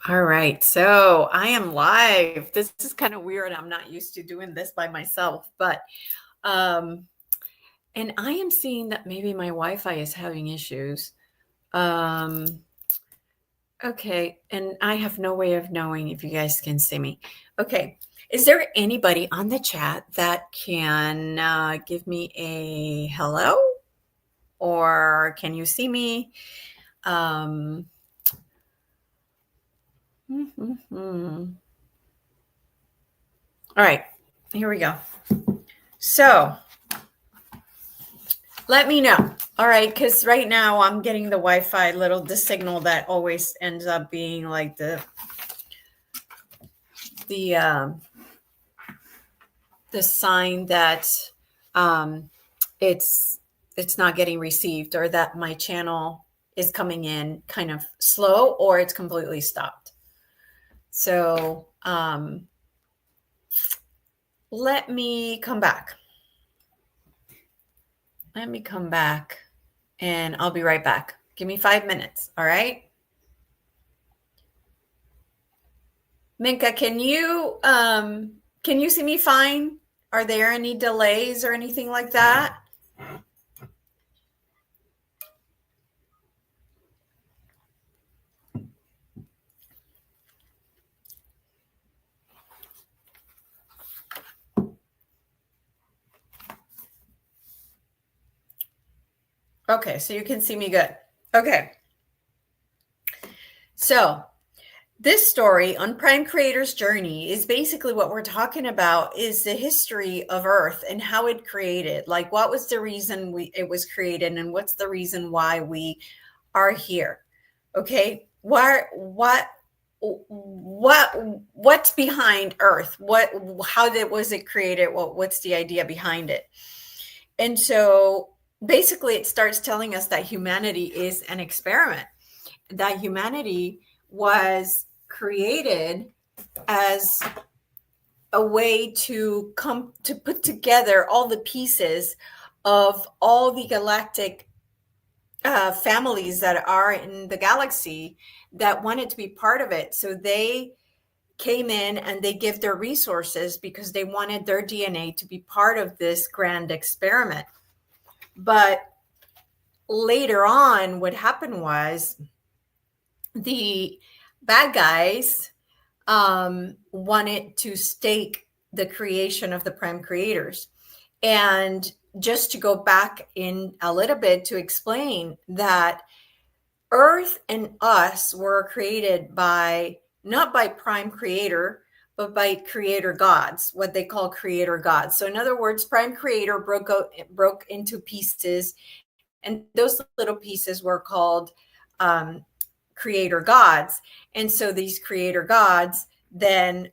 All right, so I am live. This is kind of weird. I'm not used to doing this by myself, but um and I am seeing that maybe my Wi-Fi is having issues. Um okay, and I have no way of knowing if you guys can see me. Okay. Is there anybody on the chat that can give me a hello, or can you see me? Um All right, here we go. So let me know. All right, because right now I'm getting the Wi-Fi the signal that always ends up being like the um, the sign that um, it's it's not getting received, or that my channel is coming in kind of slow, or it's completely stopped. So let me come back. Let me come back, and I'll be right back. Give me 5 minutes. All right. Minka, can you see me fine? Are there any delays or anything like that? Okay, so you can see me good. Okay. So this story on Prime Creator's Journey is basically what we're talking about is the history of Earth and how it created. Like, what was the reason it was created, and what's the reason why we are here? Okay, what's behind Earth? Was it created? What's the idea behind it? And so basically it starts telling us that humanity is an experiment, that humanity was created as a way to come to put together all the pieces of all the galactic families that are in the galaxy that wanted to be part of it. So they came in and they give their resources because they wanted their DNA to be part of this grand experiment. But later on, what happened was the bad guys wanted to stake the creation of the Prime Creators. And just to go back in a little bit to explain that Earth and us were created not by Prime Creator, but by creator gods, what they call creator gods. So in other words, Prime Creator broke into pieces, and those little pieces were called creator gods. And so these creator gods then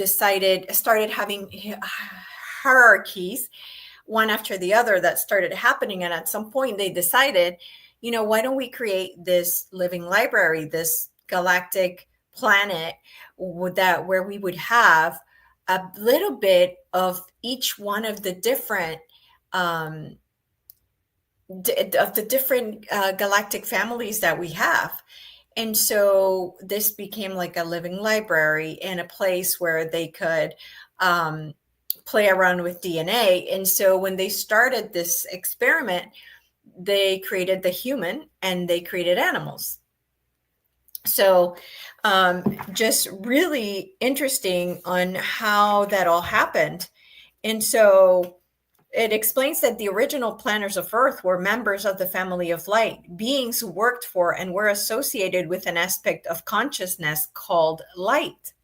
started having hierarchies, one after the other, that started happening. And at some point they decided, why don't we create this living library, this galactic planet where we would have a little bit of each one of the different galactic families that we have. And so this became like a living library and a place where they could play around with DNA. And so when they started this experiment, they created the human and they created animals. So just really interesting on how that all happened. And so it explains that the original planners of Earth were members of the family of light, beings who worked for and were associated with an aspect of consciousness called light.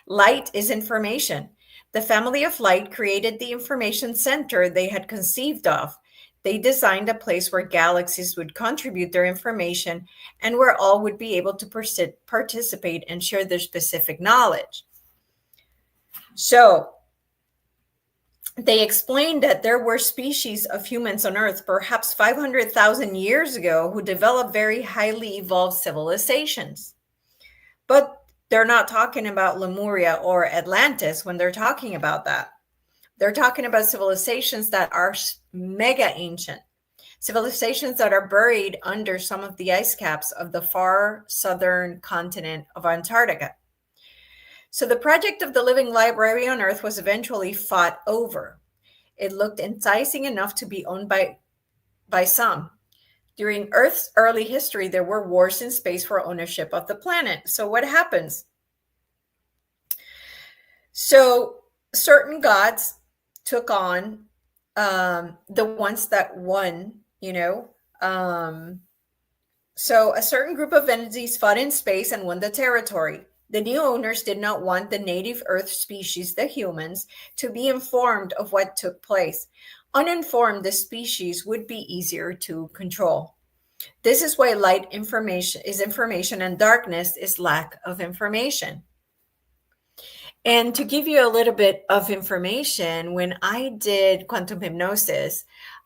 Light is information. The family of light created the information center they had conceived of. They designed a place where galaxies would contribute their information and where all would be able to participate and share their specific knowledge. So they explained that there were species of humans on Earth, perhaps 500,000 years ago, who developed very highly evolved civilizations. But they're not talking about Lemuria or Atlantis when they're talking about that. They're talking about civilizations that are mega ancient. civilizations that are buried under some of the ice caps of the far southern continent of Antarctica. So the project of the living library on Earth was eventually fought over. It looked enticing enough to be owned by some. During Earth's early history, there were wars in space for ownership of the planet. So what happens? So certain gods took on the ones that won, so a certain group of entities fought in space and won the territory. The new owners did not want the native Earth species, the humans, to be informed of what took place. Uninformed, the species would be easier to control. This is why light information is information and darkness is lack of information. And to give you a little bit of information, when I did quantum hypnosis,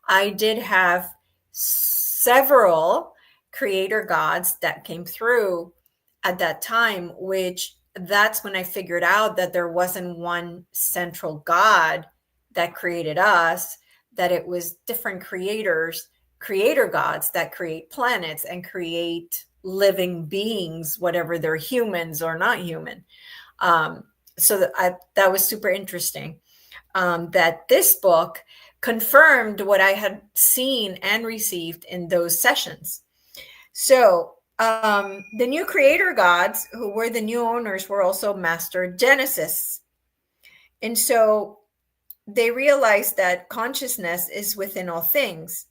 I did have several creator gods that came through at that time, which that's when I figured out that there wasn't one central god that created us, that it was different creator gods that create planets and create living beings, whatever they're humans or not human. So that was super interesting. That this book confirmed what I had seen and received in those sessions. So the new creator gods, who were the new owners, were also master geneticists. And so they realized that consciousness is within all things,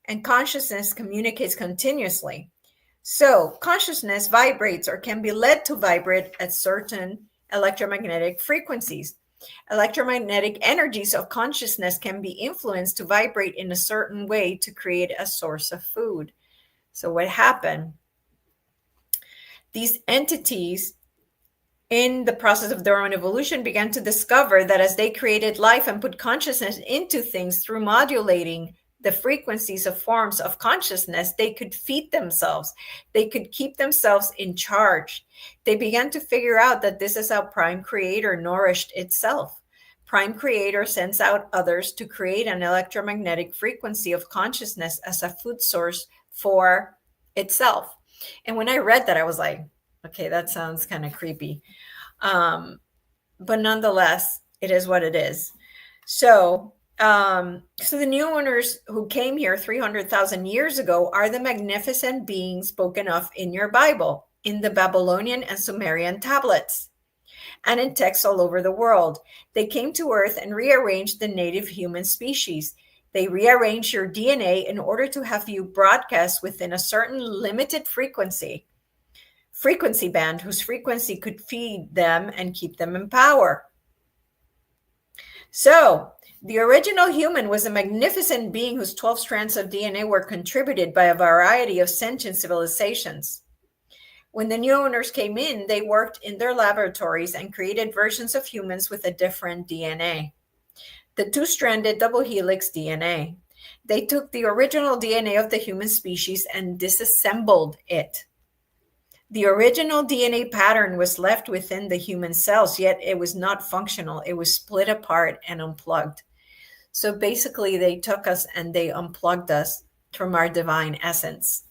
and consciousness communicates continuously. So consciousness vibrates or can be led to vibrate at certain electromagnetic frequencies. Electromagnetic energies of consciousness can be influenced to vibrate in a certain way to create a source of food. So what happened? These entities, in the process of their own evolution, began to discover that as they created life and put consciousness into things through modulating the frequencies of forms of consciousness, they could feed themselves. They could keep themselves in charge. They began to figure out that this is how Prime Creator nourished itself. Prime Creator sends out others to create an electromagnetic frequency of consciousness as a food source for itself. And when I read that, I was like, okay, that sounds kind of creepy. But nonetheless, it is what it is. So the new owners who came here 300,000 years ago are the magnificent beings spoken of in your Bible, in the Babylonian and Sumerian tablets, and in texts all over the world. They came to Earth and rearranged the native human species. They rearranged your DNA in order to have you broadcast within a certain limited frequency band, whose frequency could feed them and keep them in power. So the original human was a magnificent being whose 12 strands of DNA were contributed by a variety of sentient civilizations. When the new owners came in, they worked in their laboratories and created versions of humans with a different DNA. The two-stranded double helix DNA. They took the original DNA of the human species and disassembled it. The original DNA pattern was left within the human cells, yet it was not functional. It was split apart and unplugged. So basically, they took us and they unplugged us from our divine essence.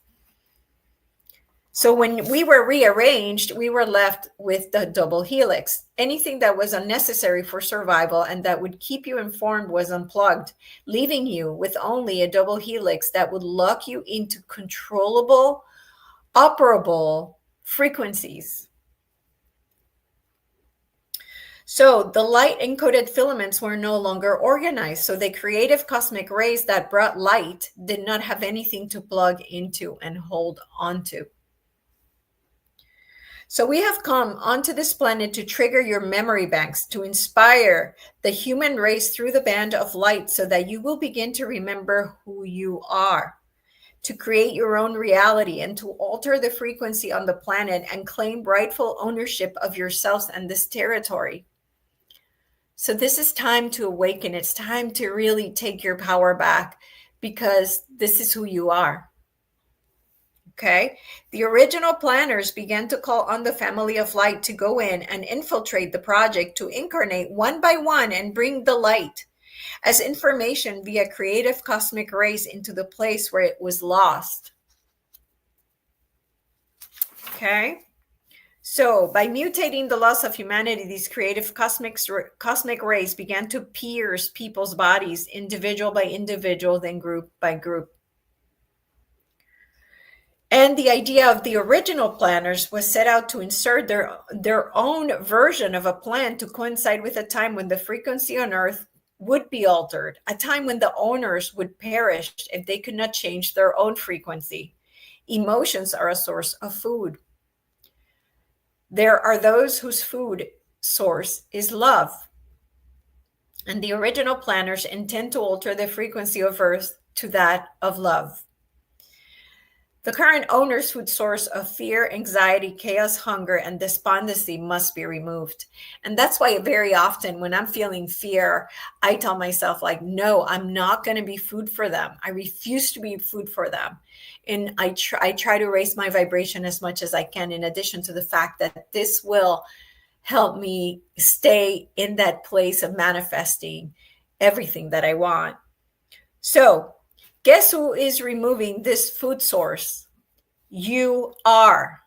So when we were rearranged, we were left with the double helix. Anything that was unnecessary for survival and that would keep you informed was unplugged, leaving you with only a double helix that would lock you into controllable, operable frequencies. So the light encoded filaments were no longer organized. So the creative cosmic rays that brought light did not have anything to plug into and hold onto. So we have come onto this planet to trigger your memory banks, to inspire the human race through the band of light so that you will begin to remember who you are, to create your own reality and to alter the frequency on the planet and claim rightful ownership of yourselves and this territory. So this is time to awaken. It's time to really take your power back because this is who you are. Okay. The original planners began to call on the family of light to go in and infiltrate the project, to incarnate one by one and bring the light. as information via creative cosmic rays into the place where it was lost. Okay? So, by mutating the laws of humanity, these creative cosmic rays began to pierce people's bodies, individual by individual, then group by group. And the idea of the original planners was set out to insert their own version of a plan to coincide with a time when the frequency on Earth would be altered, a time when the owners would perish if they could not change their own frequency. Emotions are a source of food. There are those whose food source is love. And the original planners intend to alter the frequency of Earth to that of love. The current owner's food source of fear, anxiety, chaos, hunger, and despondency must be removed. And that's why very often when I'm feeling fear, I tell myself, like, no, I'm not going to be food for them. I refuse to be food for them. And I try to raise my vibration as much as I can, in addition to the fact that this will help me stay in that place of manifesting everything that I want. So, guess who is removing this food source? You are.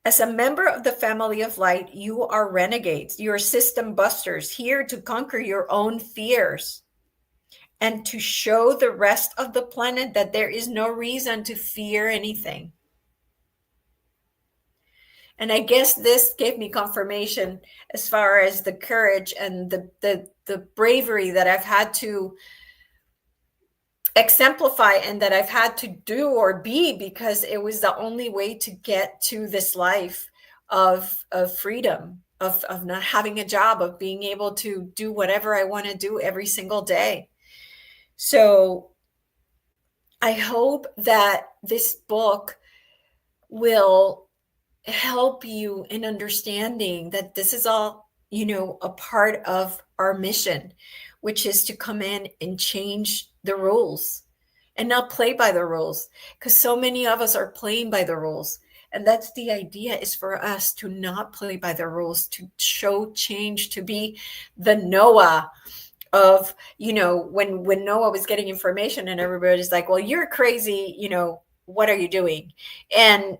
As a member of the family of light, you are renegades. You are system busters, here to conquer your own fears and to show the rest of the planet that there is no reason to fear anything. And I guess this gave me confirmation as far as the courage and the bravery that I've had to exemplify and that I've had to do or be, because it was the only way to get to this life of freedom, of not having a job, of being able to do whatever I want to do every single day. So I hope that this book will help you in understanding that this is all, a part of our mission, which is to come in and change the rules and not play by the rules, because so many of us are playing by the rules. And that's the idea, is for us to not play by the rules, to show change, to be the Noah of, when Noah was getting information and everybody's like, well, you're crazy, what are you doing? And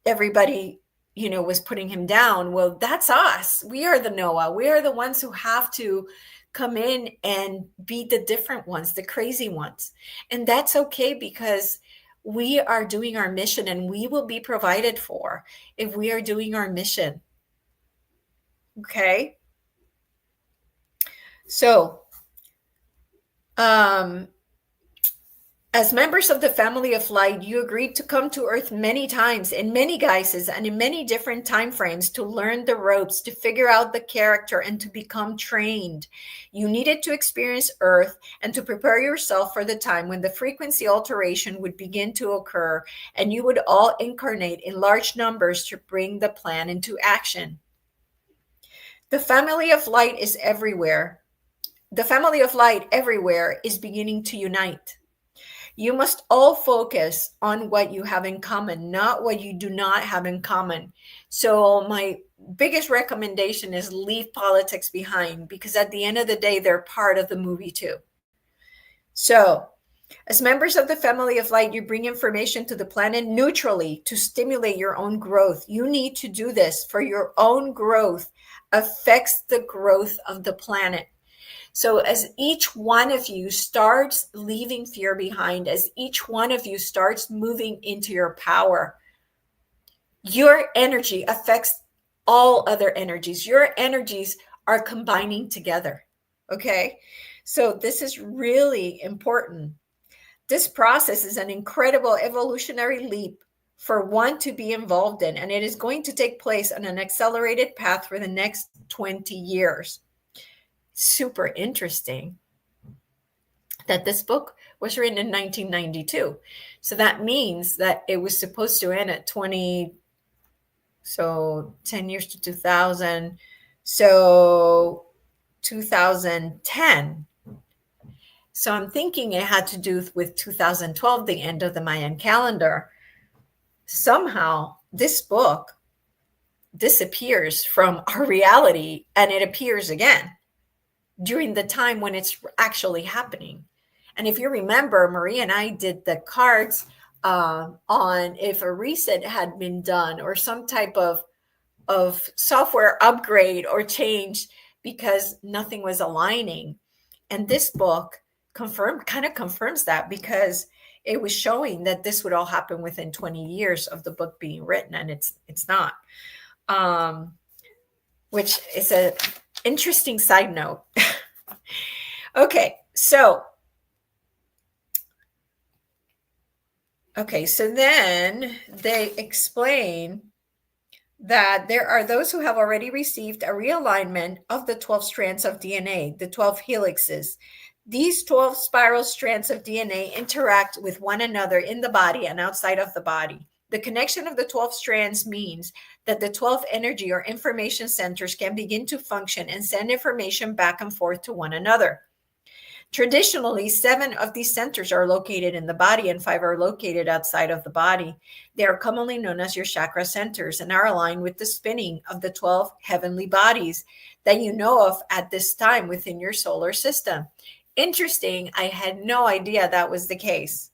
everybody, was putting him down. Well, that's us. We are the Noah. We are the ones who have to come in and be the different ones, the crazy ones. And that's okay, because we are doing our mission and we will be provided for if we are doing our mission. Okay. So, as members of the family of light, you agreed to come to Earth many times, in many guises, and in many different time frames, to learn the ropes, to figure out the character, and to become trained. You needed to experience Earth and to prepare yourself for the time when the frequency alteration would begin to occur, and you would all incarnate in large numbers to bring the plan into action. The family of light is everywhere. The family of light everywhere is beginning to unite. You must all focus on what you have in common, not what you do not have in common. So my biggest recommendation is leave politics behind, because at the end of the day, they're part of the movie too. So, as members of the family of light, you bring information to the planet neutrally to stimulate your own growth. You need to do this, for your own growth affects the growth of the planet. So as each one of you starts leaving fear behind, as each one of you starts moving into your power, your energy affects all other energies. Your energies are combining together. Okay. So this is really important. This process is an incredible evolutionary leap for one to be involved in, and it is going to take place on an accelerated path for the next 20 years. Super interesting that this book was written in 1992. So that means that it was supposed to end at 10 years to 2000. So 2010. So I'm thinking it had to do with 2012, the end of the Mayan calendar. Somehow this book disappears from our reality and it appears again. during the time when it's actually happening. And if you remember, Marie and I did the cards on if a reset had been done or some type of software upgrade or change because nothing was aligning. And this book kind of confirms that, because it was showing that this would all happen within 20 years of the book being written, and it's not. Which is a interesting side note. Okay, so then they explain that there are those who have already received a realignment of the 12 strands of DNA, the 12 helixes. These 12 spiral strands of DNA interact with one another in the body and outside of the body. The connection of the 12 strands means that the 12 energy or information centers can begin to function and send information back and forth to one another. Traditionally, 7 of these centers are located in the body and 5 are located outside of the body. They are commonly known as your chakra centers and are aligned with the spinning of the 12 heavenly bodies that you know of at this time within your solar system. Interesting. I had no idea that was the case.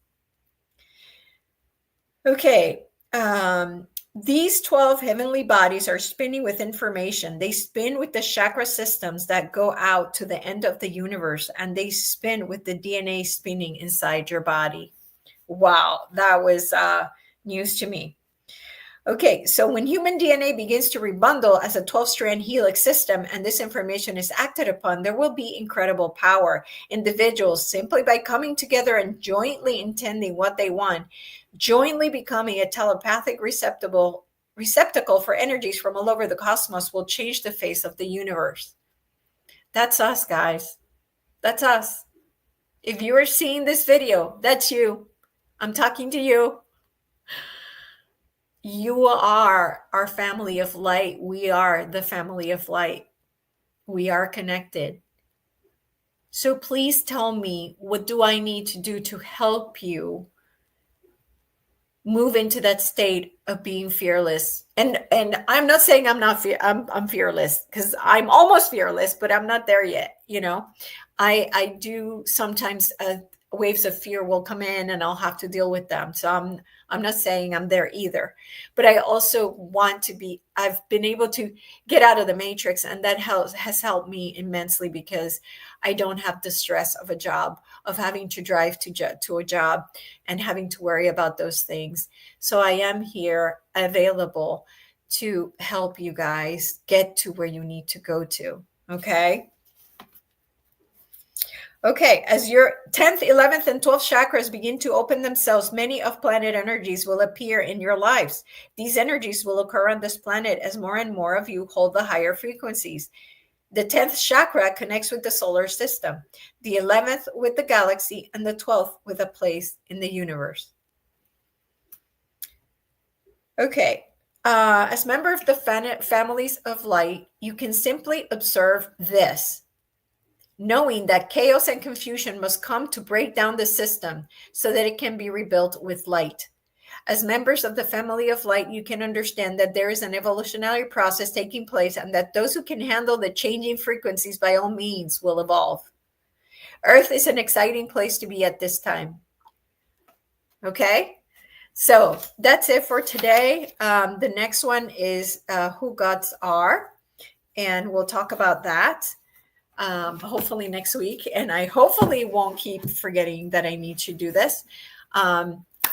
Okay. These 12 heavenly bodies are spinning with information. They spin with the chakra systems that go out to the end of the universe, and they spin with the DNA spinning inside your body. Wow, that was news to me. Okay, so when human DNA begins to rebundle as a 12-strand helix system and this information is acted upon, there will be incredible power. Individuals, simply by coming together and jointly intending what they want, jointly becoming a telepathic receptacle for energies from all over the cosmos, will change the face of the universe. That's us, guys. That's us. If you are seeing this video, that's you. I'm talking to you. You are our family of light. We are the family of light. We are connected. So please tell me, what do I need to do to help you move into that state of being fearless? And I'm not saying I'm fearless, because I'm almost fearless, but I'm not there yet. I do sometimes waves of fear will come in and I'll have to deal with them. So I'm not saying I'm there either, but I also want to be. I've been able to get out of the matrix, and that has helped me immensely, because I don't have the stress of a job, of having to drive to a job and having to worry about those things. So I am here, available to help you guys get to where you need to go to. Okay. Okay, as your 10th, 11th, and 12th chakras begin to open themselves, many of planet energies will appear in your lives. These energies will occur on this planet as more and more of you hold the higher frequencies. The 10th chakra connects with the solar system, the 11th with the galaxy, and the 12th with a place in the universe. Okay, as member of the families of light, you can simply observe this, knowing that chaos and confusion must come to break down the system so that it can be rebuilt with light. As members of the family of light, you can understand that there is an evolutionary process taking place, and that those who can handle the changing frequencies by all means will evolve. Earth is an exciting place to be at this time. Okay, so that's it for today. The next one is who gods are, and we'll talk about that. Hopefully next week, and I hopefully won't keep forgetting that I need to do this.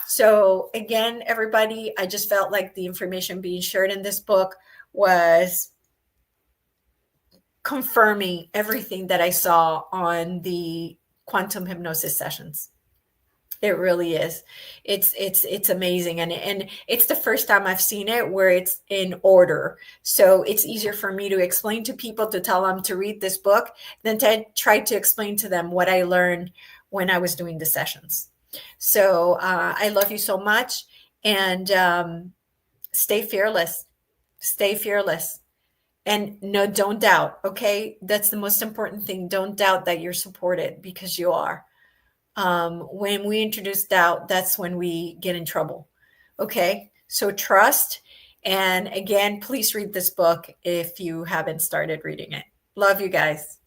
So again, everybody, I just felt like the information being shared in this book was confirming everything that I saw on the quantum hypnosis sessions. It really is. It's amazing. And it's the first time I've seen it where it's in order. So it's easier for me to explain to people, to tell them to read this book, than to try to explain to them what I learned when I was doing the sessions. So I love you so much, and stay fearless. Stay fearless. And no, don't doubt. Okay. That's the most important thing. Don't doubt that you're supported, because you are. When we introduce doubt, that's when we get in trouble. Okay, so trust. And again, please read this book if you haven't started reading it. Love you guys.